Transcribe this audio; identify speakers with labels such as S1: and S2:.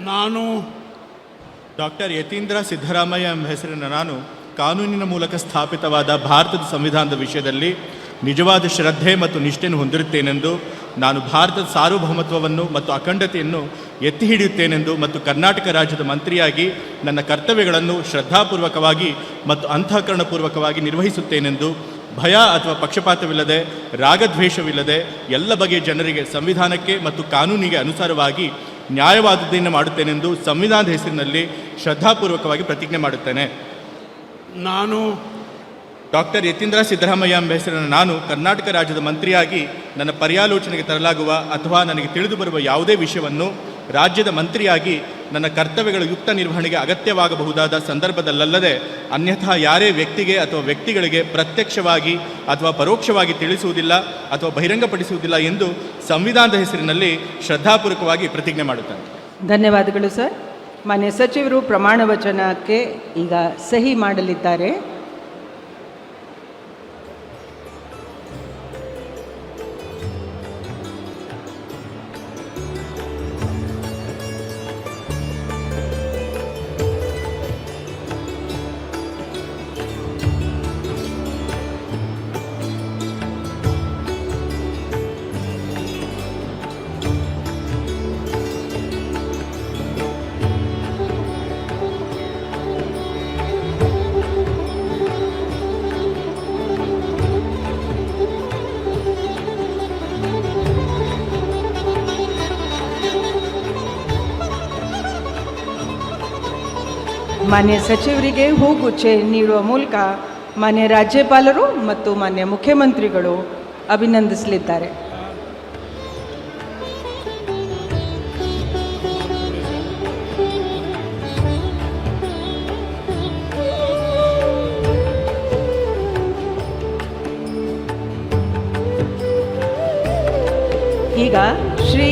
S1: ನಾನು
S2: ಡಾಕ್ಟರ್ ಯತೀಂದ್ರ ಸಿದ್ದರಾಮಯ್ಯ ಎಂಬ ಹೆಸರಿನ ನಾನು ಕಾನೂನಿನ ಮೂಲಕ ಸ್ಥಾಪಿತವಾದ ಭಾರತದ ಸಂವಿಧಾನದ ವಿಷಯದಲ್ಲಿ ನಿಜವಾದ ಶ್ರದ್ಧೆ ಮತ್ತು ನಿಷ್ಠೆಯನ್ನು ಹೊಂದಿರುತ್ತೇನೆಂದು, ನಾನು ಭಾರತದ ಸಾರ್ವಭೌಮತ್ವವನ್ನು ಮತ್ತು ಅಖಂಡತೆಯನ್ನು ಎತ್ತಿ ಹಿಡಿಯುತ್ತೇನೆಂದು ಮತ್ತು ಕರ್ನಾಟಕ ರಾಜ್ಯದ ಮಂತ್ರಿಯಾಗಿ ನನ್ನ ಕರ್ತವ್ಯಗಳನ್ನು ಶ್ರದ್ಧಾಪೂರ್ವಕವಾಗಿ ಮತ್ತು ಅಂತಃಕರಣಪೂರ್ವಕವಾಗಿ ನಿರ್ವಹಿಸುತ್ತೇನೆಂದು, ಭಯ ಅಥವಾ ಪಕ್ಷಪಾತವಿಲ್ಲದೆ, ರಾಗದ್ವೇಷವಿಲ್ಲದೆ ಎಲ್ಲ ಬಗೆಯ ಜನರಿಗೆ ಸಂವಿಧಾನಕ್ಕೆ ಮತ್ತು ಕಾನೂನಿಗೆ ಅನುಸಾರವಾಗಿ ನ್ಯಾಯವಾದದ್ದನ್ನು ಮಾಡುತ್ತೇನೆಂದು ಸಂವಿಧಾನದ ಹೆಸರಿನಲ್ಲಿ ಶ್ರದ್ಧಾಪೂರ್ವಕವಾಗಿ ಪ್ರತಿಜ್ಞೆ ಮಾಡುತ್ತೇನೆ.
S1: ನಾನು
S2: ಡಾಕ್ಟರ್ ಯತೀಂದ್ರ ಸಿದ್ದರಾಮಯ್ಯ ಎಂಬ ಹೆಸರಿನ ನಾನು ಕರ್ನಾಟಕ ರಾಜ್ಯದ ಮಂತ್ರಿಯಾಗಿ ನನ್ನ ಪರ್ಯಾಲೋಚನೆಗೆ ತರಲಾಗುವ ಅಥವಾ ನನಗೆ ತಿಳಿದು ಬರುವ ಯಾವುದೇ ವಿಷಯವನ್ನು ರಾಜ್ಯದ ಮಂತ್ರಿಯಾಗಿ ನನ್ನ ಕರ್ತವ್ಯಗಳ ಯುಕ್ತ ನಿರ್ವಹಣೆಗೆ ಅಗತ್ಯವಾಗಬಹುದಾದ ಸಂದರ್ಭದಲ್ಲದೆ ಅನ್ಯಥಾ ಯಾರೇ ವ್ಯಕ್ತಿಗೆ ಅಥವಾ ವ್ಯಕ್ತಿಗಳಿಗೆ ಪ್ರತ್ಯಕ್ಷವಾಗಿ ಅಥವಾ ಪರೋಕ್ಷವಾಗಿ ತಿಳಿಸುವುದಿಲ್ಲ ಅಥವಾ ಬಹಿರಂಗಪಡಿಸುವುದಿಲ್ಲ ಎಂದು ಸಂವಿಧಾನದ ಹೆಸರಿನಲ್ಲಿ ಶ್ರದ್ಧಾಪೂರ್ವಕವಾಗಿ ಪ್ರತಿಜ್ಞೆ ಮಾಡುತ್ತೇನೆ.
S3: ಧನ್ಯವಾದಗಳು ಸರ್. ಮಾನ್ಯ ಸಚಿವರು ಪ್ರಮಾಣ ವಚನಕ್ಕೆ ಈಗ ಸಹಿ ಮಾಡಲಿದ್ದಾರೆ. ಮಾನ್ಯ ಸಚಿವರಿಗೆ ಹೂಗುಚ್ಛೆ ನೀಡುವ ಮೂಲಕ ಮಾನ್ಯ ರಾಜ್ಯಪಾಲರು ಮತ್ತು ಮಾನ್ಯ ಮುಖ್ಯಮಂತ್ರಿಗಳು ಅಭಿನಂದಿಸಲಿದ್ದಾರೆ. ಈಗ ಶ್ರೀ